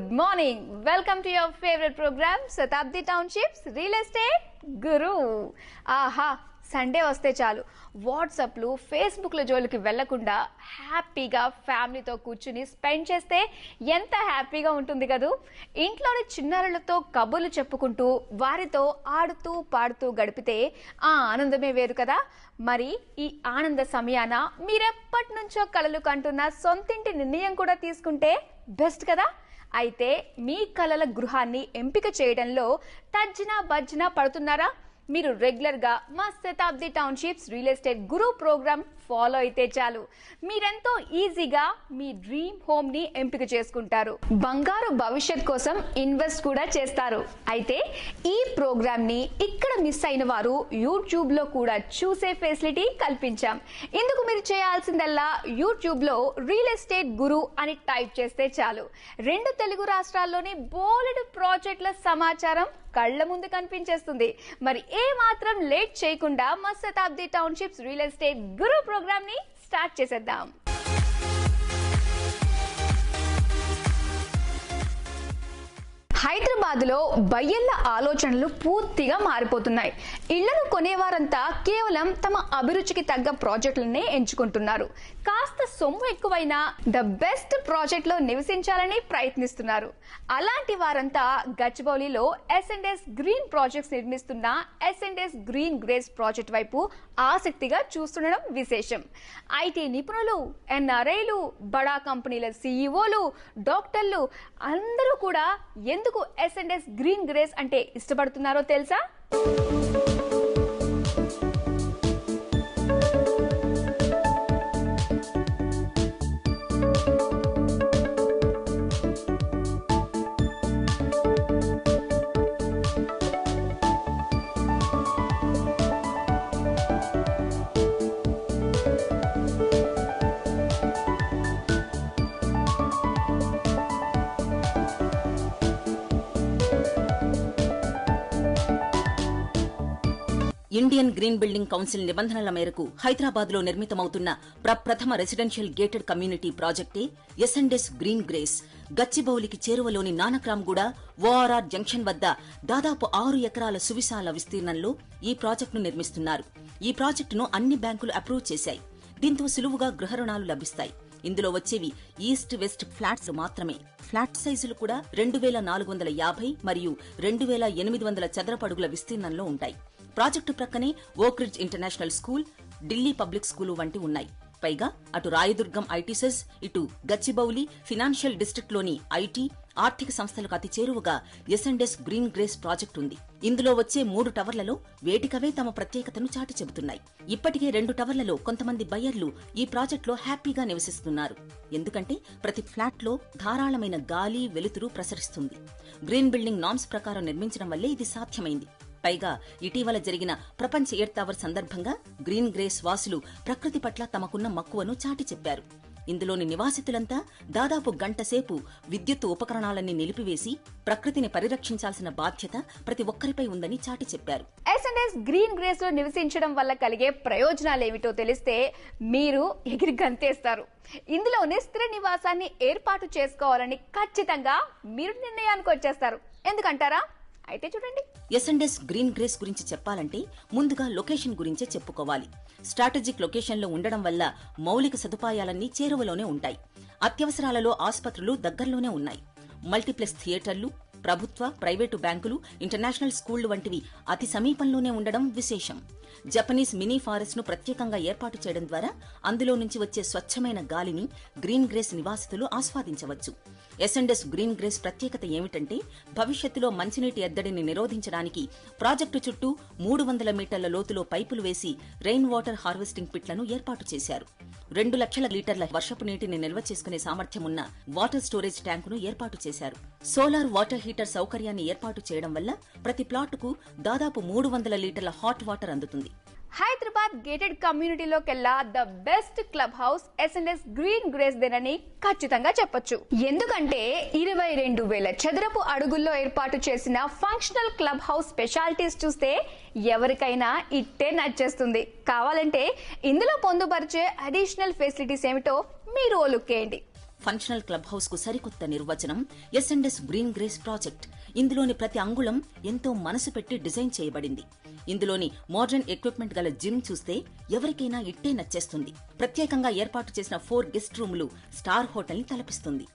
Good morning. Welcome to your favorite program, Satabdi Townships Real Estate Guru. ఆహా Sunday వస్తే చాలు వాట్సాప్లు ఫేస్బుక్ల జోలికి వెళ్లకుండా హ్యాపీగా ఫ్యామిలీతో కూర్చుని స్పెండ్ చేస్తే ఎంత హ్యాపీగా ఉంటుంది కదూ. ఇంట్లోని చిన్నారులతో కబుర్లు చెప్పుకుంటూ వారితో ఆడుతూ పాడుతూ గడిపితే ఆ ఆనందమే వేరు కదా. మరి ఈ ఆనంద సమయాన మీరెప్పటి నుంచో కలలు కంటున్న సొంతింటి నిర్ణయం కూడా తీసుకుంటే బెస్ట్ కదా. అయితే మీ కలల గృహాన్ని ఎంపిక చేయడంలో తర్జనా భర్జనా పడుతున్నారా? మీరు రెగ్యులర్ గా మా శతాబ్ది టౌన్షిప్స్ రియల్ ఎస్టేట్ గురు ప్రోగ్రామ్ ఫాలో అయితే చాలు, మీరెంతో ఈజీగా మీ డ్రీమ్ హోమ్ ని ఎంపిక చేసుకుంటారు, బంగారు భవిష్యత్ కోసం ఇన్వెస్ట్ కూడా చేస్తారు. అయితే ఈ ప్రోగ్రామ్ ని ఇక్కడ మిస్ అయిన వారు యూట్యూబ్ లో కూడా చూసే ఫెసిలిటీ కల్పించాం. ఇందుకు మీరు చేయాల్సిందల్లా యూట్యూబ్ లో రియల్ ఎస్టేట్ గురు అని టైప్ చేస్తే చాలు, 2 తెలుగు రాష్ట్రాల్లోని బోలెడు ప్రాజెక్టుల సమాచారం కళ్ళ ముందు కనిపించేస్తుంది. మరి ఏ మాత్రం లేట్ చేయకుండా మా శతాబ్ది టౌన్షిప్స్ రియల్ ఎస్టేట్ గురు ప్రోగ్రామ్ ని స్టార్ట్ చేసేద్దాం. హైదరాబాద్ లో బయ్యళ్ల ఆలోచనలు పూర్తిగా మారిపోతున్నాయి. ఇళ్లను కొనేవారంతా కేవలం తమ అభిరుచికి తగ్గ ప్రాజెక్టులనే ఎంచుకుంటున్నారు. కాస్త సొమ్ము ఎక్కువైనా ద బెస్ట్ ప్రాజెక్ట్ లో నివసించాలని ప్రయత్నిస్తున్నారు. అలాంటి వారంతా గచ్చిబౌలిలో ఎస్&ఎస్ గ్రీన్ ప్రాజెక్ట్స్ నిర్మిస్తున్న ఎస్&ఎస్ గ్రీన్ గ్రేస్ ప్రాజెక్ట్ వైపు ఆసక్తిగా చూస్తుండడం విశేషం. ఐటీ నిపుణులు, ఎన్ఆర్ఐలు, బడా కంపెనీల సీఈఓలు, డాక్టర్లు అందరూ కూడా ఎందుకు ఎస్&ఎస్ గ్రీన్ గ్రేస్ అంటే ఇష్టపడుతున్నారో తెలుసా? ఇండియన్ గ్రీన్ బిల్డింగ్ కౌన్సిల్ నిబంధనల మేరకు హైదరాబాద్ లో నిర్మితమవుతున్న ప్రప్రథమ రెసిడెన్షియల్ గేటెడ్ కమ్యూనిటీ ప్రాజెక్టే ఎస్&ఎస్ గ్రీన్ గ్రేస్. గచ్చిబౌలికి చేరువలోని నానక్రామ్గూడ ఓఆర్ఆర్ జంక్షన్ వద్ద దాదాపు 6 ఎకరాల సువిశాల విస్తీర్ణంలో ఈ ప్రాజెక్టును నిర్మిస్తున్నారు. ఈ ప్రాజెక్టును అన్ని బ్యాంకులు అప్రూవ్ చేశాయి. దీంతో సులువుగా గృహ రుణాలు లభిస్తాయి. ఇందులో వచ్చేవి ఈస్ట్ వెస్ట్ ఫ్లాట్స్ మాత్రమే. ఫ్లాట్ సైజులు కూడా 2450 మరియు 2800 చదరపు అడుగుల విస్తీర్ణంలో ఉంటాయి. ప్రాజెక్టు ప్రక్కనే Oakridge international school, Delhi public school వంటి ఉన్నాయి. పైగా అటు రాయదుర్గం ఐటీసెస్, ఇటు గచ్చిబౌలి ఫినాన్షియల్ డిస్ట్రిక్ట్ లోని ఐటీ, ఆర్థిక సంస్థలకు అతి చేరువగా ఎస్&ఎస్ గ్రీన్ గ్రేస్ ప్రాజెక్టు ఉంది. ఇందులో వచ్చే 3 టవర్లలో వేటికవే తమ ప్రత్యేకతను చాటి చెబుతున్నాయి. ఇప్పటికే 2 టవర్లలో కొంతమంది బయ్యర్లు ఈ ప్రాజెక్టులో హ్యాపీగా నివసిస్తున్నారు. ఎందుకంటే ప్రతి ఫ్లాట్ లో ధారాళమైన గాలి, వెలుతురు ప్రసరిస్తుంది. గ్రీన్ బిల్డింగ్ నార్మ్స్ ప్రకారం నిర్మించడం వల్లే ఇది సాధ్యమైంది. పైగా ఇటీవల జరిగిన ప్రపంచ ఎర్త్ అవర్ సందర్భంగా గ్రీన్ గ్రేస్ వాసులు ప్రకృతి పట్ల తమకున్న మక్కువను చాటి చెప్పారు. ఇందులోని నివాసితులంతా దాదాపు గంటసేపు విద్యుత్ ఉపకరణాలన్నీ నిలిపివేసి ప్రకృతిని పరిరక్షించాల్సిన బాధ్యత ప్రతి ఒక్కరిపై ఉందని చాటి చెప్పారు. ఎస్&ఎస్ గ్రీన్ గ్రేస్ లో నివసించడం వల్ల కలిగే ప్రయోజనాలేమిటో తెలిస్తే మీరు ఎగిరి గంతేస్తారు. ఇందులోనే స్థిర నివాసాన్ని ఏర్పాటు చేసుకోవాలని ఖచ్చితంగా మీరు నిర్ణయానికి వచ్చేస్తారు. ఎందుకంటారా? అయితే చూడండి. ఎస్&ఎస్ గ్రీన్ గ్రేస్ గురించి చెప్పాలంటే ముందుగా లొకేషన్ గురించే చెప్పుకోవాలి. స్ట్రాటజిక్ లొకేషన్లో ఉండడం వల్ల మౌలిక సదుపాయాలన్నీ చేరువలోనే ఉంటాయి. అత్యవసరాలలో ఆసుపత్రులు దగ్గరలోనే ఉన్నాయి. మల్టీప్లెక్స్ థియేటర్లు, ప్రభుత్వ, ప్రైవేటు బ్యాంకులు, ఇంటర్నేషనల్ స్కూళ్లు వంటివి అతి సమీపంలోనే ఉండడం విశేషం. జపనీస్ మినీ ఫారెస్ట్ ను ప్రత్యేకంగా ఏర్పాటు చేయడం ద్వారా అందులో నుంచి వచ్చే స్వచ్ఛమైన గాలిని గ్రీన్ గ్రేస్ నివాసితులు ఆస్వాదించవచ్చు. ఎస్&ఎస్ గ్రీన్ గ్రేస్ ప్రత్యేకత ఏమిటంటే భవిష్యత్తులో మంచినీటి ఎద్దడిని నిరోధించడానికి ప్రాజెక్టు చుట్టూ 300 మీటర్ల లోతులో పైపులు వేసి రెయిన్ వాటర్ హార్వెస్టింగ్ పిట్లను ఏర్పాటు చేశారు. 2 లక్షల లీటర్ల వర్షపు నీటిని నిల్వ చేసుకునే సామర్థ్యమున్న వాటర్ స్టోరేజ్ ట్యాంకును ఏర్పాటు చేశారు. సోలార్ వాటర్ హీటర్ సౌకర్యాన్ని ఏర్పాటు చేయడం వల్ల ప్రతి ప్లాటుకు దాదాపు 300 లీటర్ల హాట్ వాటర్ అందుతుంది. హైదరాబాద్ గేటెడ్ కమ్యూనిటీలోకెల్లా ద బెస్ట్ క్లబ్ హౌస్ ఎస్&ఎస్ గ్రీన్ గ్రేస్ దేనని ఖచ్చితంగా చెప్పొచ్చు. ఎందుకంటే 22,000 చదరపు అడుగుల్లో ఏర్పాటు చేసిన ఫంక్షనల్ క్లబ్ హౌస్ స్పెషాలిటీస్ చూస్తే ఎవరికైనా ఇట్టే నచ్చేస్తుంది. కావాలంటే ఇందులో పొందుపరిచే అడిషనల్ ఫెసిలిటీస్ ఏమిటో మీరు ఓ లుక్ వేయండి. ఫంక్షనల్ క్లబ్ హౌస్ కు సరికొత్త నిర్వచనం ఎస్&ఎస్ గ్రీన్ గ్రేస్ ప్రాజెక్ట్. ఇందులోని ప్రతి అంగుళం ఎంతో మనసు పెట్టి డిజైన్ చేయబడింది. ఇందులోని మోడర్న్ ఎక్విప్మెంట్ గల జిమ్ చూస్తే ఎవరికైనా ఇట్టే నచ్చేస్తుంది. ప్రత్యేకంగా ఏర్పాటు చేసిన 4 గెస్ట్ రూములు స్టార్ హోటల్ ని తలపిస్తుంది.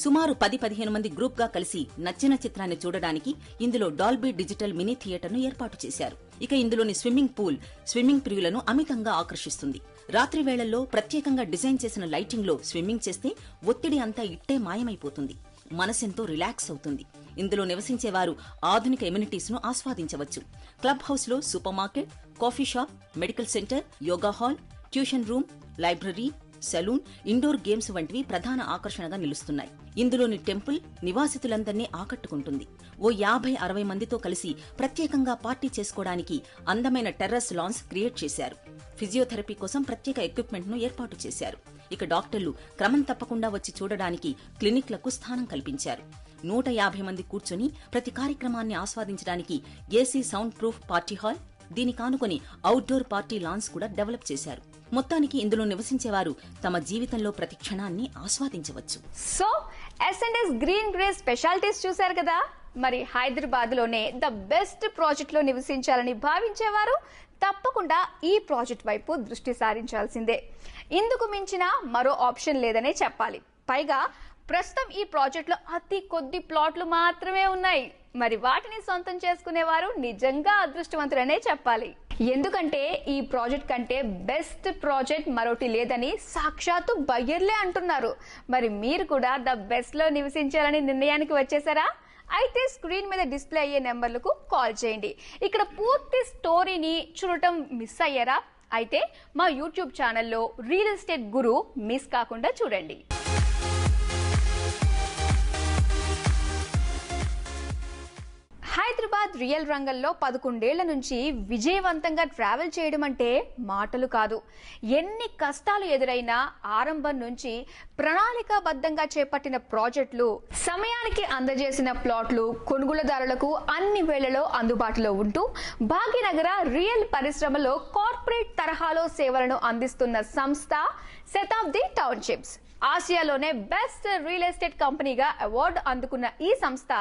సుమారు 10-15 మంది గ్రూప్ గా కలిసి నచ్చిన చిత్రాన్ని చూడడానికి ఇందులో డాల్బీ డిజిటల్ మినీ థియేటర్ ను ఏర్పాటు చేశారు. ఇక ఇందులోని స్విమ్మింగ్ పూల్ స్విమ్మింగ్ ప్రియులను అమితంగా ఆకర్షిస్తుంది. రాత్రి వేళల్లో ప్రత్యేకంగా డిజైన్ చేసిన లైటింగ్ లో స్విమ్మింగ్ చేస్తే ఒత్తిడి అంతా ఇట్టే మాయమైపోతుంది. మనసెంతో రిలాక్స్ అవుతుంది. ఇందులో నివసించేవారు ఆధునిక ఎమ్యూనిటీస్ ను ఆస్వాదించవచ్చు. క్లబ్ హౌస్ లో supermarket, coffee shop, medical centre, yoga hall, tuition room, library, salon, indoor games వంటివి ప్రధాన ఆకర్షణగా నిలుస్తున్నాయి. ఇందులోని టెంపుల్ నివాసితులందరినీ ఆకట్టుకుంటుంది. ఓ 50-60 మందితో కలిసి ప్రత్యేకంగా పార్టీ చేసుకోవడానికి అందమైన టెర్రస్ లాన్స్ క్రియేట్ చేశారు. ఫిజియోథెరపీ కోసం ప్రత్యేక ఎక్విప్మెంట్ ను ఏర్పాటు చేశారు. ఇక డాక్టర్లు క్రమం తప్పకుండా వచ్చి చూడడానికి క్లినిక్లకు స్థానం కల్పించారు. 150 మంది కూర్చొని ప్రతి కార్యక్రమాన్ని ఆస్వాదించడానికి AC sound proof party hall, దీనికి ఆనుకొని అవుట్డోర్ పార్టీ లాన్స్ కూడా డెవలప్ చేశారు. మొత్తానికి ఇందులో నివసించేవారు తమ జీవితంలో ప్రతి క్షణాన్ని ఆస్వాదించవచ్చు. సో ఎస్&ఎస్ గ్రీన్ గ్రేస్ స్పెషాలిటీస్ చూశారు కదా. మరి హైదరాబాద్ లోనే ద బెస్ట్ ప్రాజెక్ట్ లో నివసించాలని భావించేవారు తప్పకుండా ఈ ప్రాజెక్ట్ వైపు దృష్టి సారించాల్సిందే. ఇందుకు మించిన మరో ఆప్షన్ లేదనే చెప్పాలి. పైగా ప్రస్తుతం ఈ ప్రాజెక్ట్ లో అతి కొద్ది ప్లాట్లు మాత్రమే ఉన్నాయి. మరి వాటిని సొంతం చేసుకునేవారు నిజంగా అదృష్టవంతులనే చెప్పాలి. ఎందుకంటే ఈ ప్రాజెక్ట్ కంటే బెస్ట్ ప్రాజెక్ట్ మరోటి లేదని సాక్షాత్తు బయ్యర్లే అంటున్నారు. మరి మీరు కూడా ద బెస్ట్ లో నివసించాలని నిర్ణయానికి వచ్చేసారా? అయితే స్క్రీన్ మీద డిస్ప్లే అయ్యే నెంబర్లకు కాల్ చేయండి. ఇక్కడ పూర్తి స్టోరీని చూడటం మిస్ అయ్యారా? అయితే మా యూట్యూబ్ ఛానల్లో రియల్ ఎస్టేట్ గురు మిస్ కాకుండా చూడండి. హైదరాబాద్ రియల్ రంగంలో 11 ఏళ్ల నుంచి విజయవంతంగా ట్రావెల్ చేయడం అంటే మాటలు కాదు. ఎన్ని కష్టాలు ఎదురైనా ఆరంభం నుంచి ప్రణాళికాబద్ధంగా చేపట్టిన ప్రాజెక్టులు, సమయానికి అందజేసిన ప్లాట్లు కొనుగోలుదారులకు అన్ని వేళలో అందుబాటులో ఉంటూ భాగ్యనగర రియల్ పరిశ్రమలో కార్పొరేట్ తరహాలో సేవలను అందిస్తున్న సంస్థ శతాబ్ది టౌన్షిప్స్. ఆసియాలోనే బెస్ట్ రియల్ ఎస్టేట్ కంపెనీగా అవార్డు అందుకున్న ఈ సంస్థ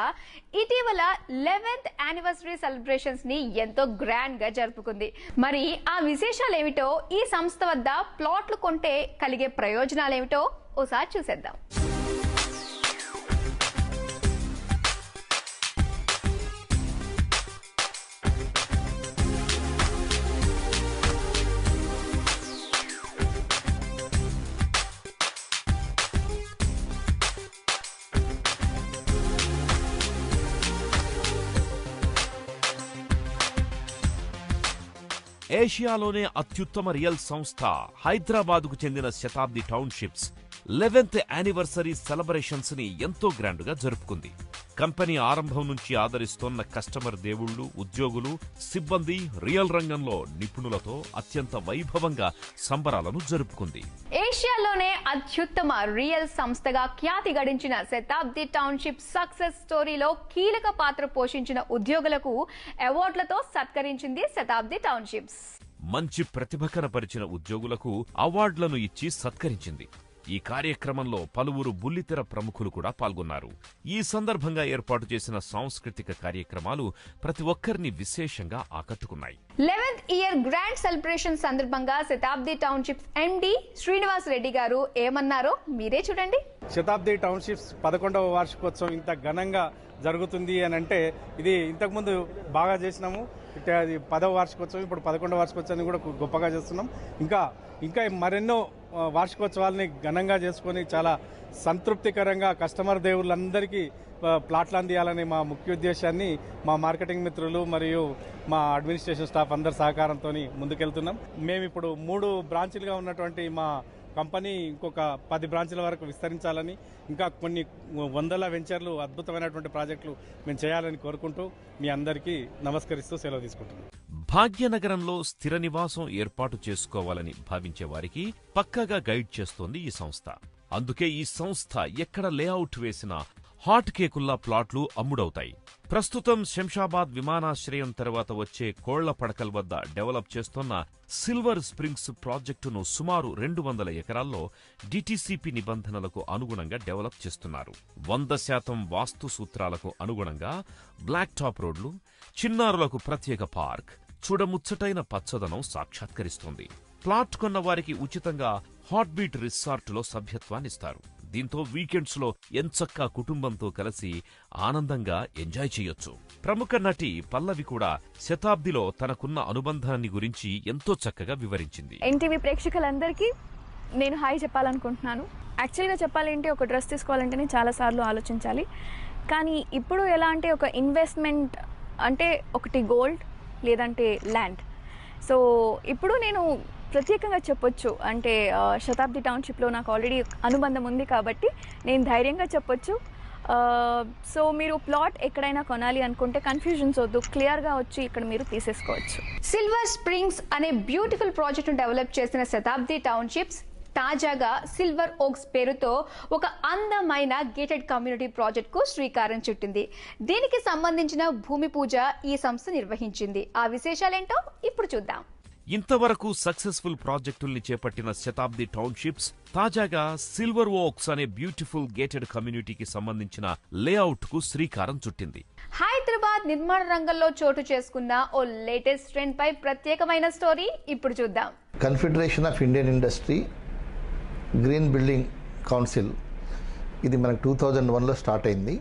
ఇటీవల 11th యానివర్సరీ సెలబ్రేషన్స్ ని ఎంతో గ్రాండ్ గా జరుపుకుంది. మరి ఆ విశేషాలేమిటో, ఈ సంస్థ వద్ద ప్లాట్లు కొంటే కలిగే ప్రయోజనాలేమిటో ఓసారి చూసేద్దాం. ఏషియాలోనే అత్యుత్తమ రియల్ సంస్థ హైదరాబాద్కు చెందిన శతాబ్ది టౌన్షిప్స్ 11th యానివర్సరీ సెలబ్రేషన్స్ ని ఎంతో గ్రాండ్గా జరుపుకుంది. కంపెనీ ఆరంభం నుంచి ఆదరిస్తోన్న కస్టమర్ దేవుళ్లు, ఉద్యోగులు, సిబ్బంది, రియల్ రంగంలో నిపుణులతో అత్యంత వైభవంగా సంబరాలను జరుపుకుంది. ఏషియాలోనే అత్యుత్తమ రియల్ సంస్థగా ఖ్యాతి గడించిన శతాబ్ది టౌన్షిప్ సక్సెస్ స్టోరీలో కీలక పాత్ర పోషించిన ఉద్యోగులకు అవార్డులతో సత్కరించింది శతాబ్ది టౌన్షిప్స్. మంచి ప్రతిభ కనపరిచిన ఉద్యోగులకు అవార్డులను ఇచ్చి సత్కరించింది. ఈ కార్యక్రమంలో పలువురు బుల్లితెర ప్రముఖులు కూడా పాల్గొన్నారు. ఈ సందర్భంగా ఏర్పాటు చేసిన సాంస్కృతిక కార్యక్రమాలు ప్రతి ఒక్కరిని విశేషంగా ఆకట్టుకున్నాయి. 11th ఇయర్ గ్రాండ్ సెలబ్రేషన్ సందర్భంగా శతాబ్ది టౌన్షిప్స్ ఎండి శ్రీనివాస్ రెడ్డి గారు ఏమన్నారో మీరే చూడండి. శతాబ్ది టౌన్షిప్స్ 11వ వార్షికోత్సవం ఇంత ఘనంగా జరుగుతుంది అని అంటే, ఇది ఇంతకుముందు బాగా చేసినాము. అది 10వ వార్షికోత్సవం, ఇప్పుడు 11వ వార్షికోత్సవాన్ని కూడా గొప్పగా చేస్తున్నాం. ఇంకా మరెన్నో వార్షికోత్సవాలని ఘనంగా చేసుకొని చాలా సంతృప్తికరంగా కస్టమర్ దేవుళ్ళందరికీ ప్లాట్లు అందియాలనే మా ముఖ్య ఉద్దేశాన్ని మా మార్కెటింగ్ మిత్రులు మరియు మా అడ్మినిస్ట్రేషన్ స్టాఫ్ అందరి సహకారంతో ముందుకెళ్తున్నాం. మేము ఇప్పుడు 3 బ్రాంచీలుగా ఉన్నటువంటి మా కంపెనీ ఇంకొక 10 బ్రాంచ్ల వరకు విస్తరించాలని, ఇంకా కొన్ని వందల వెంచర్లు, అద్భుతమైనటువంటి ప్రాజెక్టులు మేము చేయాలని కోరుకుంటూ మీ అందరికీ నమస్కరిస్తూ సెలవు తీసుకుంటున్నాం. భాగ్యనగరంలో స్థిర నివాసం ఏర్పాటు చేసుకోవాలని భావించే వారికి పక్కాగా గైడ్ చేస్తోంది ఈ సంస్థ. అందుకే ఈ సంస్థ ఎక్కడ లేఅవుట్ వేసినా హాట్ కేకుల్లా ప్లాట్లు అమ్ముడవుతాయి. ప్రస్తుతం శంషాబాద్ విమానాశ్రయం తర్వాత వచ్చే కోళ్ల పడకల్ వద్ద డెవలప్ చేస్తున్న సిల్వర్ స్ప్రింగ్స్ ప్రాజెక్టును సుమారు 200 ఎకరాల్లో డిటిసిపి నిబంధనలకు అనుగుణంగా డెవలప్ చేస్తున్నారు. 100% వాస్తు సూత్రాలకు అనుగుణంగా బ్లాక్ టాప్ రోడ్లు, చిన్నారులకు ప్రత్యేక పార్క్, చూడముచ్చటైన పచ్చదనం సాక్షాత్కరిస్తోంది. ప్లాట్ కొన్న వారికి ఉచితంగా హాట్ బీట్ రిసార్టులో సభ్యత్వాన్నిస్తారు. దీంతో వీకెండ్స్ లో ఎంచక్కా కుటుంబంతో కలిసి ఆనందంగా ఎంజాయ్ చేయొచ్చు. ప్రముఖ నటి పల్లవి కూడా శతాబ్దిలో తనకున్న అనుబంధాన్ని గురించి ఎంతో చక్కగా వివరించింది. ఎన్టీవీ ప్రేక్షకులందరికీ నేను హాయ్ చెప్పాలనుకుంటున్నాను. యాక్చువల్గా చెప్పాలంటే ఒక డ్రెస్ తీసుకోవాలంటేనే చాలాసార్లు ఆలోచించాలి. కానీ ఇప్పుడు ఎలా అంటే ఒక ఇన్వెస్ట్మెంట్ అంటే ఒకటి గోల్డ్ లేదంటే ల్యాండ్. సో ఇప్పుడు నేను ప్రత్యేకంగా చెప్పొచ్చు అంటే శతాబ్ది టౌన్షిప్లో నాకు ఆల్రెడీ అనుబంధం ఉంది కాబట్టి నేను ధైర్యంగా చెప్పొచ్చు. సో మీరు ప్లాట్ ఎక్కడైనా కొనాలి అనుకుంటే కన్ఫ్యూజన్స్ వద్దు, క్లియర్గా వచ్చి ఇక్కడ మీరు తీసేసుకోవచ్చు. సిల్వర్ స్ప్రింగ్స్ అనే బ్యూటిఫుల్ ప్రాజెక్టును డెవలప్ చేసిన శతాబ్ది టౌన్షిప్స్ తాజాగా సిల్వర్ ఓక్స్ పేరుతో ఒక అందమైన గేటెడ్ కమ్యూనిటీ ప్రాజెక్ట్ కు శ్రీకారం చుట్టింది. దీనికి సంబంధించిన భూమి పూజ ఈ సంస్థ నిర్వహించింది. ఆ విశేషాలేంటో ఇప్పుడు చూద్దాం. ఇంతవరకు సక్సెస్ఫుల్ ప్రాజెక్టుల్ని చేపట్టిన శతాబ్ది టౌన్షిప్స్ తాజాగా సిల్వర్ ఓక్స్ అనే బ్యూటిఫుల్ గేటెడ్ కమ్యూనిటీకి సంబంధించిన లేఅవుట్ కు శ్రీకారం చుట్టింది. హైదరాబాద్ నిర్మాణ రంగంలో చోటు చేసుకున్న ఓ లేటెస్ట్ ట్రెండ్ పై ప్రత్యేకమైన స్టోరీ ఇప్పుడు చూద్దాం. Confederation of Indian industry green building council ఇది మనకు 2001లో స్టార్ట్ అయింది.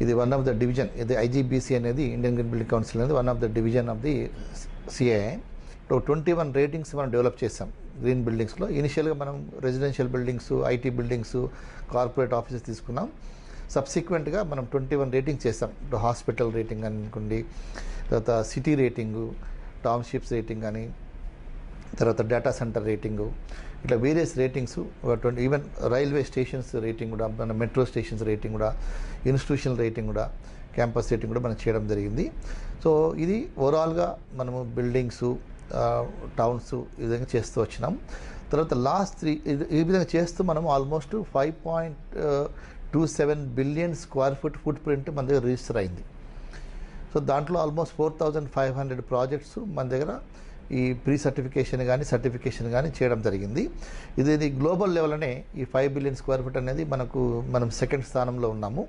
ఇది వన్ ఆఫ్ ద డివిజన్, ఇది ఐజీబీసీ అనేది ఇండియన్ గ్రీన్ బిల్డింగ్ కౌన్సిల్ అనేది one of the division of the CII. 21 ratings మనం డెవలప్ చేసాం గ్రీన్ బిల్డింగ్స్లో. ఇనిషియల్గా మనం residential buildings, IT buildings, corporate offices తీసుకున్నాం. సబ్సిక్వెంట్గా మనం 21 రేటింగ్స్ చేస్తాం. హాస్పిటల్ రేటింగ్ అనుకోండి, తర్వాత సిటీ రేటింగు, టౌన్షిప్స్ రేటింగ్ అని, తర్వాత డేటా సెంటర్ రేటింగు, ఇట్లా various ratings. Even railway stations rating కూడా, మన మెట్రో స్టేషన్స్ రేటింగ్ కూడా, ఇన్స్టిట్యూషనల్ రేటింగ్ కూడా, క్యాంపస్ రేటింగ్ కూడా మనం చేయడం జరిగింది. సో ఇది ఓవరాల్గా మనము బిల్డింగ్స్, టౌన్స్ ఈ విధంగా చేస్తూ వచ్చినాం. తర్వాత లాస్ట్ ఈ విధంగా చేస్తూ మనం almost 5.27 billion square foot foot print మన దగ్గర రిజిస్టర్ అయింది. సో దాంట్లో ఆల్మోస్ట్ 4,500 ప్రాజెక్ట్స్ మన దగ్గర ఈ ప్రీ సర్టిఫికేషన్ కానీ సర్టిఫికేషన్ కానీ చేయడం జరిగింది. ఇది గ్లోబల్ లెవెల్లోనే ఈ 5 బిలియన్ స్క్వేర్ ఫుట్ అనేది మనం సెకండ్ స్థానంలో ఉన్నాము.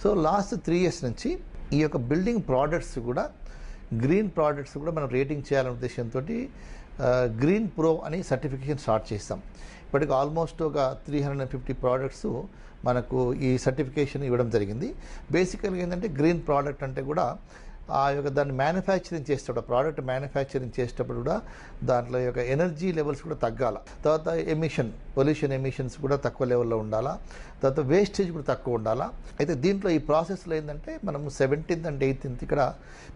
సో లాస్ట్ 3 years నుంచి ఈ యొక్క బిల్డింగ్ ప్రోడక్ట్స్ కూడా, గ్రీన్ ప్రోడక్ట్స్ కూడా మనం రేటింగ్ చేయాలనే ఉద్దేశంతో గ్రీన్ ప్రో అని సర్టిఫికేషన్ స్టార్ట్ చేస్తాం. ఇప్పటికి ఆల్మోస్ట్ ఒక 350 ప్రోడక్ట్స్ మనకు ఈ సర్టిఫికేషన్ ఇవ్వడం జరిగింది. బేసికల్గా ఏంటంటే గ్రీన్ ప్రోడక్ట్ అంటే కూడా ఆ యొక్క దాన్ని మ్యానుఫ్యాక్చరింగ్ చేసేటప్పుడు, ప్రోడక్ట్ మ్యానుఫ్యాక్చరింగ్ చేసేటప్పుడు కూడా దాంట్లో యొక్క ఎనర్జీ లెవెల్స్ కూడా తగ్గాల. తర్వాత పొల్యూషన్ ఎమిషన్స్ కూడా తక్కువ లెవెల్లో ఉండాలా. తర్వాత వేస్టేజ్ కూడా తక్కువ ఉండాలా. అయితే దీంట్లో ఈ ప్రాసెస్లో ఏంటంటే మనము 17th and 18th ఇక్కడ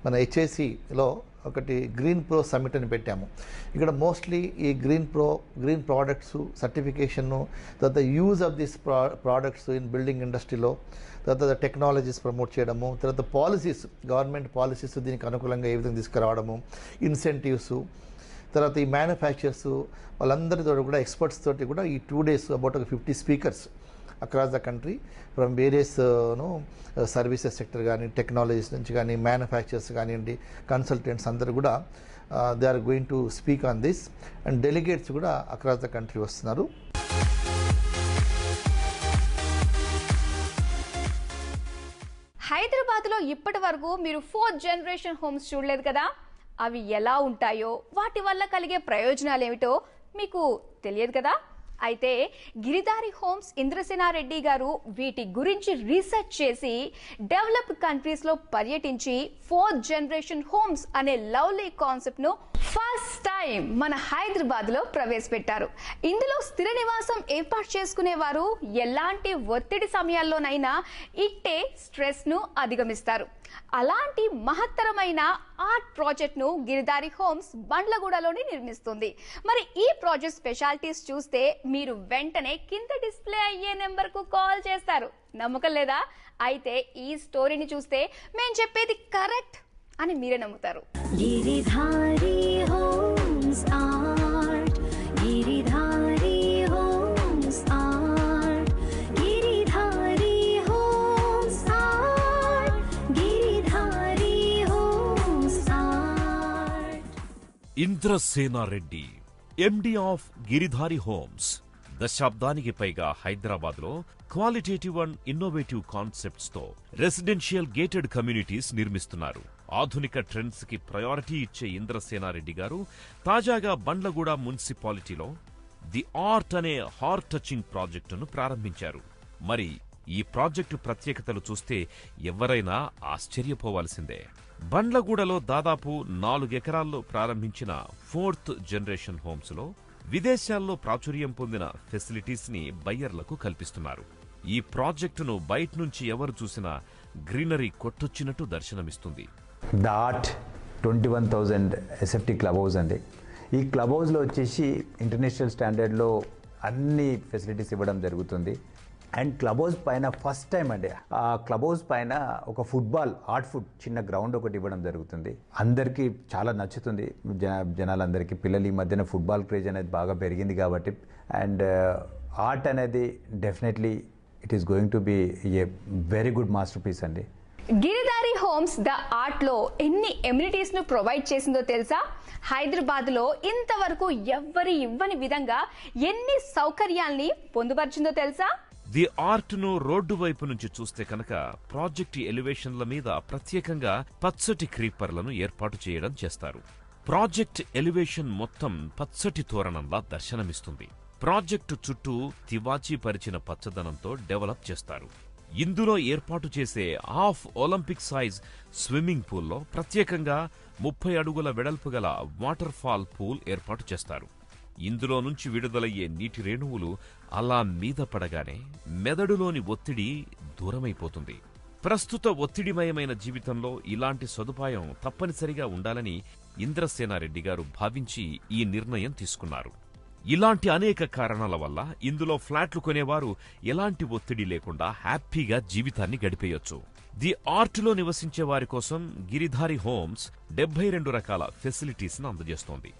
మన హెచ్ఐసిలో ఒకటి గ్రీన్ ప్రో సమ్మిట్ అని పెట్టాము. ఇక్కడ మోస్ట్లీ ఈ గ్రీన్ ప్రోడక్ట్స్ సర్టిఫికేషన్ను, తర్వాత use of this products in building ఇండస్ట్రీలో, తర్వాత టెక్నాలజీస్ ప్రమోట్ చేయడము, తర్వాత పాలసీస్, గవర్నమెంట్ పాలసీస్ దీనికి అనుకూలంగా ఏ విధంగా తీసుకురావడము, ఇన్సెంటివ్స్, తర్వాత ఈ మ్యానుఫ్యాక్చర్స్ వాళ్ళందరితో కూడా ఎక్స్పర్ట్స్ తోటి కూడా ఈ 2 days అబౌట్ ఒక 50 speakers across the country from various services sector కానీ, టెక్నాలజీస్ నుంచి కానీ, మ్యానుఫ్యాక్చర్స్ కానివ్వండి, కన్సల్టెంట్స్ అందరూ కూడా they are going to speak on this. And delegates కూడా అక్రాస్ ద కంట్రీ వస్తున్నారు. హైదరాబాద్లో ఇప్పటి వరకు మీరు 4th జనరేషన్ హోమ్స్ చూడలేదు కదా. అవి ఎలా ఉంటాయో, వాటి వల్ల కలిగే ప్రయోజనాలు ఏమిటో మీకు తెలియదు కదా. అయితే గిరిధారి హోమ్స్ ఇంద్రసేనారెడ్డి గారు వీటి గురించి రీసెర్చ్ చేసి డెవలప్డ్ కంట్రీస్లో పర్యటించి 4th జనరేషన్ హోమ్స్ అనే లవ్లీ కాన్సెప్ట్ను ఫస్ట్ టైం మన హైదరాబాద్లో ప్రవేశపెట్టారు. ఇందులో స్థిర నివాసం ఏర్పాటు చేసుకునేవారు ఎలాంటి ఒత్తిడి సమయాల్లోనైనా ఇట్టే స్ట్రెస్ను అధిగమిస్తారు. అలాంటి మహత్తరమైన ఆర్ట్ ప్రాజెక్ట్ను గిరిధారి హోమ్స్ బండ్లగూడలోని నిర్మిస్తుంది. మరి ఈ ప్రాజెక్ట్ స్పెషాలిటీస్ చూస్తే మీరు వెంటనే కింద డిస్ప్లే అయ్యే నెంబర్కు కాల్ చేస్తారు. నమ్మకం లేదా? అయితే ఈ స్టోరీని చూస్తే మేము చెప్పేది కరెక్ట్ అని మీరే నమ్ముతారు. Giridhari homes art, Giridhari homes art, Giridhari homes art, Giridhari Indrasena Reddy, MD of Giridhari homes, దశాబ్దానికి పైగా హైదరాబాద్లో క్వాలిటేటివ్ అండ్ ఇన్నోవేటివ్ కాన్సెప్ట్స్ తో రెసిడెన్షియల్ గేటెడ్ కమ్యూనిటీస్ నిర్మిస్తున్నారు. ఆధునిక ట్రెండ్స్ కి ప్రయారిటీ ఇచ్చే ఇంద్రసేనారెడ్డి గారు తాజాగా బండ్లగూడ మున్సిపాలిటీలో ది ఆర్ట్ అనే హార్ట్ టచింగ్ ప్రాజెక్టును ప్రారంభించారు. మరి ఈ ప్రాజెక్టు ప్రత్యేకతలు చూస్తే ఎవరైనా ఆశ్చర్యపోవాల్సిందే. బండ్లగూడలో దాదాపు 4 ఎకరాల్లో ప్రారంభించిన 4th జనరేషన్ హోమ్స్ లో విదేశాల్లో ప్రాచుర్యం పొందిన ఫెసిలిటీస్ ని బయ్యర్లకు కల్పిస్తున్నారు. ఈ ప్రాజెక్టును బయట నుంచి ఎవరు చూసినా గ్రీనరీ కొట్టొచ్చినట్టు దర్శనమిస్తుంది. The art 21,000 SFT club house అండి. ఈ క్లబ్ హౌస్లో వచ్చేసి ఇంటర్నేషనల్ స్టాండర్డ్లో అన్ని ఫెసిలిటీస్ ఇవ్వడం జరుగుతుంది. అండ్ క్లబ్ హౌస్ పైన ఫస్ట్ టైం అండి, ఆ క్లబ్ హౌస్ పైన ఒక ఫుట్బాల్ చిన్న గ్రౌండ్ ఒకటి ఇవ్వడం జరుగుతుంది. అందరికీ చాలా నచ్చుతుంది, జనాలందరికీ. పిల్లలు ఈ మధ్యన ఫుట్బాల్ క్రేజ్ అనేది బాగా పెరిగింది కాబట్టి. అండ్ ఆర్ట్ అనేది definitely it is going to be a very good masterpiece అండి. గిరిధారి హోమ్స్ ద ఆర్ట్ లో ఎన్ని ఎమ్యూనిటీస్ ను ప్రొవైడ్ చేసిందో తెలుసా? హైదరాబాద్ లో ఇంతవరకు ఎవ్వరి ఇవ్వని విధంగా ఎన్ని సౌకర్యాల్ని పొందుపరిచిందో తెలుసా? ది ఆర్ట్ ను రోడ్డు వైపు నుంచి చూస్తే కనుక ప్రాజెక్టు ఎలివేషన్ల మీద ప్రత్యేకంగా పచ్చటి క్రీపర్లను ఏర్పాటు చేయడం చేస్తారు. ప్రాజెక్ట్ ఎలివేషన్ మొత్తం పచ్చటి తోరణంలా దర్శనమిస్తుంది. ప్రాజెక్టు చుట్టూ తివాచీ పరిచిన పచ్చదనంతో డెవలప్ చేస్తారు. ఇందులో ఏర్పాటు చేసే హాఫ్ ఒలింపిక్ సైజ్ స్విమ్మింగ్ పూల్లో ప్రత్యేకంగా 30 అడుగుల వెడల్పు గల వాటర్ ఫాల్ పూల్ ఏర్పాటు చేస్తారు. ఇందులో నుంచి విడుదలయ్యే నీటి రేణువులు అలా మీద పడగానే మెదడులోని ఒత్తిడి దూరమైపోతుంది. ప్రస్తుత ఒత్తిడిమయమైన జీవితంలో ఇలాంటి సదుపాయం తప్పనిసరిగా ఉండాలని ఇంద్రసేనారెడ్డి గారు భావించి ఈ నిర్ణయం తీసుకున్నారు. ఇలాంటి అనేక కారణాల వల్ల ఇందులో ఫ్లాట్లు కొనేవారు ఎలాంటి ఒత్తిడి లేకుండా హ్యాపీగా జీవితాన్ని గడిపేయొచ్చు. ది ఆర్ట్లో నివసించే వారి కోసం గిరిధారి హోమ్స్ 72 రకాల ఫెసిలిటీస్ ను అందజేస్తోంది.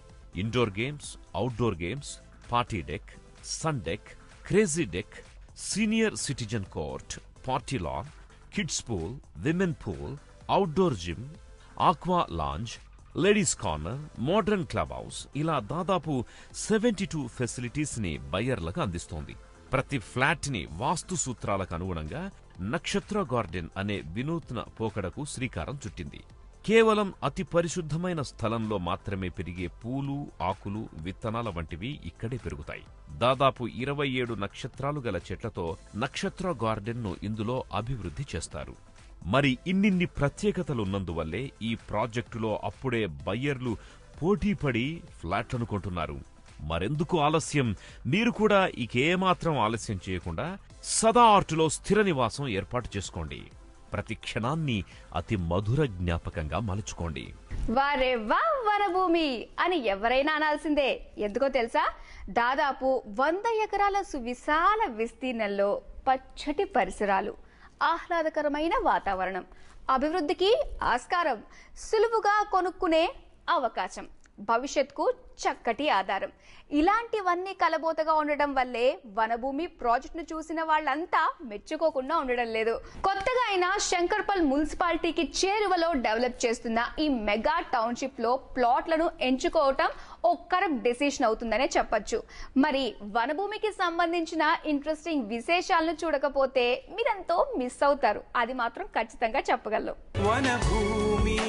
Indoor games, outdoor games, party deck, sun deck, crazy deck, senior citizen court, party lawn, kids pool, women pool, outdoor gym, aqua lounge, ladies corner, modern club house, ఇలా దాదాపు 72 facilities ని బయ్యర్లకు అందిస్తోంది. ప్రతి flat ని వాస్తు సూత్రాలకు అనుగుణంగా నక్షత్ర గార్డెన్ అనే వినూత్న పోకడకు శ్రీకారం చుట్టింది. కేవలం అతి పరిశుద్ధమైన స్థలంలో మాత్రమే పెరిగే పూలు, ఆకులు, విత్తనాల వంటివి ఇక్కడే పెరుగుతాయి. దాదాపు 27 నక్షత్రాలు గల చెట్లతో నక్షత్ర గార్డెన్ ను ఇందులో అభివృద్ధి చేస్తారు. మరి ఇన్నిన్ని ప్రత్యేకతలున్నందువల్లే ఈ ప్రాజెక్టులో అప్పుడే బయ్యర్లు పోటీపడి ఫ్లాట్లను కొంటున్నారు. మరెందుకు ఆలస్యం? మీరు కూడా ఇకేమాత్రం ఆలస్యం చేయకుండా సదా ఆర్టులో స్థిర నివాసం ఏర్పాటు చేసుకోండి. ప్రతి క్షణాన్ని అతి మధుర జ్ఞాపకంగా మలుచుకోండి. వారే వా వనభూమి అని ఎవరైనా అనాల్సిందే. ఎందుకో తెలుసా? దాదాపు 100 ఎకరాల సువిశాల విస్తీర్ణంలో పచ్చటి పరిసరాలు, ఆహ్లాదకరమైన వాతావరణం, అభివృద్ధికి ఆస్కారం, సులువుగా కొనుక్కునే అవకాశం, భవిష్యత్కు చక్కటి ఆధారం, ఇలాంటివన్నీ కలబోతగా ఉండడం వల్లే వనభూమి ప్రాజెక్టును చూసిన వాళ్ళంతా మెచ్చుకోకుండా ఉండడం లేదు. కొత్తగా అయిన శంకర్పల్ మున్సిపాలిటీకి చేరువలో డెవలప్ చేస్తున్న ఈ మెగా టౌన్షిప్ లో ప్లాట్లను ఎంచుకోవటం ఓ కరెక్ట్ డెసిషన్ అవుతుందనే చెప్పొచ్చు. మరి వనభూమికి సంబంధించిన ఇంట్రెస్టింగ్ విశేషాలను చూడకపోతే మీరెంతో మిస్ అవుతారు, అది మాత్రం ఖచ్చితంగా చెప్పగలను. Vanabhoomi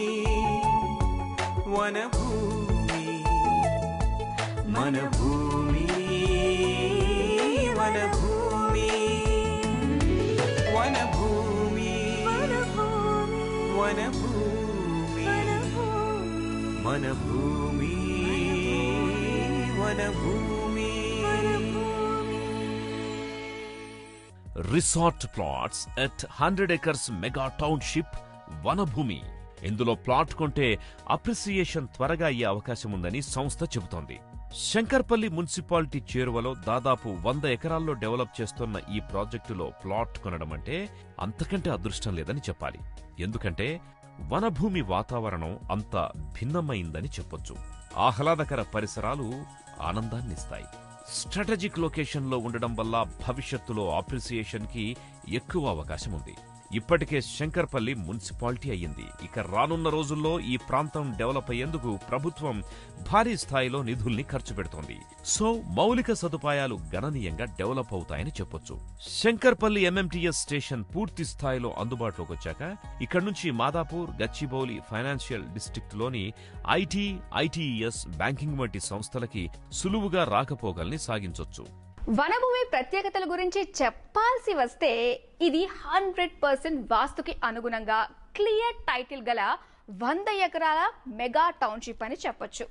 Vanabhoomi Vanabhoomi Vanabhoomi Vanabhoomi Vanabhoomi Vanabhoomi resort plots at 100 acres mega township Vanabhoomi. ఇందులో ప్లాట్ కొంటే అప్రిసియేషన్ త్వరగా అయ్యే అవకాశం ఉందని సంస్థ చెబుతోంది. శంకర్పల్లి మున్సిపాలిటీ చేరువలో దాదాపు 100 ఎకరాల్లో డెవలప్ చేస్తున్న ఈ ప్రాజెక్టులో ప్లాట్ కొనడం అంటే అంతకంటే అదృష్టం లేదని చెప్పాలి. ఎందుకంటే వనభూమి వాతావరణం అంత భిన్నమైందని చెప్పొచ్చు. ఆహ్లాదకర పరిసరాలు ఆనందాన్నిస్తాయి. స్ట్రాటజిక్ లొకేషన్లో ఉండడం వల్ల భవిష్యత్తులో అప్రిసియేషన్ కి ఎక్కువ అవకాశం ఉంది. ఇప్పటికే శంకర్పల్లి మున్సిపాలిటీ అయ్యింది. ఇక రానున్న రోజుల్లో ఈ ప్రాంతం డెవలప్ అయ్యేందుకు ప్రభుత్వం భారీ స్థాయిలో నిధుల్ని ఖర్చు పెడుతోంది. సో మౌలిక సదుపాయాలు గణనీయంగా డెవలప్ అవుతాయని చెప్పొచ్చు. శంకర్పల్లి ఎంఎంటీఎస్ స్టేషన్ పూర్తి స్థాయిలో అందుబాటులోకి వచ్చాక ఇక్కడి నుంచి మాదాపూర్, గచ్చిబౌలి ఫైనాన్షియల్ డిస్ట్రిక్ట్ లోని ఐటీ, ఐటీఈఎస్, బ్యాంకింగ్ వంటి సంస్థలకి సులువుగా రాకపోకల్ని సాగించొచ్చు. వనభూమి ప్రత్యేకతల గురించి చెప్పాల్సి వస్తే ఇది 100% వాస్తుకి అనుగుణంగా క్లియర్ టైటిల్ గల 100 ఎకరాల మెగా టౌన్షిప్ అని చెప్పొచ్చు.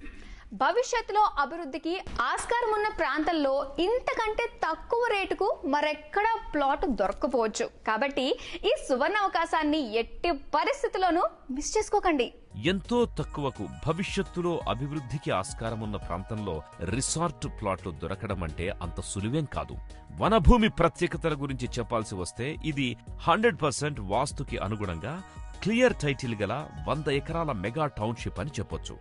భవిష్యత్తులో అభివృద్ధికి ఆస్కారం ఉన్న ప్రాంతంలో ఇంతకంటే తక్కువ రేటుకు మరెక్కడ ప్లాట్ దొరకపోవచ్చు. కాబట్టి ఈ సువర్ణ అవకాశాన్ని ఎట్టి పరిస్థితుల్లోనూ మిస్ చేసుకోకండి. ఎంతో తక్కువకు భవిష్యత్తులో అభివృద్ధికి ఆస్కారమున్న ప్రాంతంలో రిసార్ట్ ప్లాట్లు దొరకడం అంటే అంత సులువేం కాదు. వనభూమి ప్రత్యేకతల గురించి చెప్పాల్సి వస్తే ఇది 100% వాస్తుకి అనుగుణంగా క్లియర్ టైటిల్ గల 100 ఎకరాల మెగా టౌన్షిప్ అని చెప్పొచ్చు.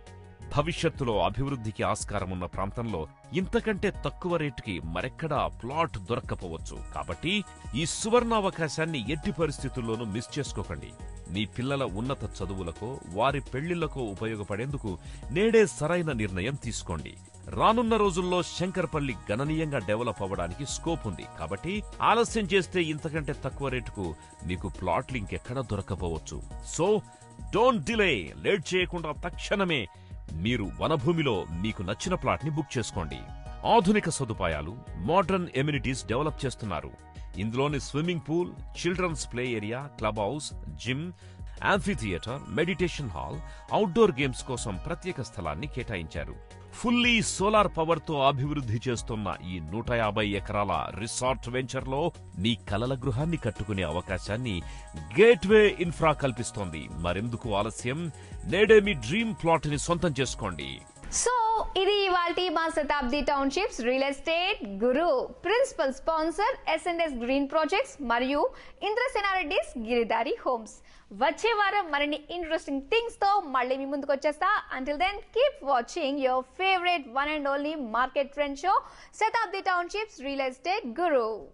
భవిష్యత్తులో అభివృద్ధికి ఆస్కారమున్న ప్రాంతంలో ఇంతకంటే తక్కువ రేటుకి మరెక్కడా ప్లాట్ దొరక్కపోవచ్చు. కాబట్టి ఈ సువర్ణావకాశాన్ని ఎట్టి పరిస్థితుల్లోనూ మిస్ చేసుకోకండి. మీ పిల్లల ఉన్నత చదువులకో, వారి పెళ్లిళ్లకో ఉపయోగపడేందుకు నేడే సరైన నిర్ణయం తీసుకోండి. రానున్న రోజుల్లో శంకర్పల్లి గణనీయంగా డెవలప్ అవ్వడానికి స్కోప్ ఉంది. కాబట్టి ఆలస్యం చేస్తే ఇంతకంటే తక్కువ రేటుకు మీకు ప్లాట్లు ఇంకెక్కడా దొరకపోవచ్చు. So don't delay. లేట్ చేయకుండా తక్షణమే మీరు వనభూమిలో మీకు నచ్చిన ప్లాట్ ని బుక్ చేసుకోండి. ఆధునిక సదుపాయాలు, మోడర్న్ ఎమ్యూనిటీస్ డెవలప్ చేస్తున్నారు. ఇందులోని swimming pool, children's play area, clubhouse, gym, amphitheatre, meditation hall, outdoor games కోసం ప్రత్యేక స్థలాన్ని కేటాయించారు. ఫుల్లీ సోలార్ పవర్ తో అభివృద్ధి చేస్తున్న ఈ 150 ఎకరాల రిసార్ట్ వెంచర్ లో నీ కలల గృహాన్ని కట్టుకునే అవకాశాన్ని గేట్వే ఇన్ఫ్రా కల్పిస్తోంది. మరెందుకు ఆలస్యం? నేడే మీ డ్రీమ్ ప్లాట్ ని సొంతం చేసుకోండి. సో ఇది ఇవాల్టి మా Shatabdi townships real estate guru. Principal sponsor SNS green projects మరియు ఇంద్రసేనారెడ్డిస్ గిరిదారి హోమ్స్. వచ్చే వారం మరిన్ని ఇంట్రెస్టింగ్ థింగ్స్ తో మళ్ళీ మీ ముందుకు వచ్చేస్తా. Until then keep watching your favourite one and only market trend show Shatabdi townships real estate Guru.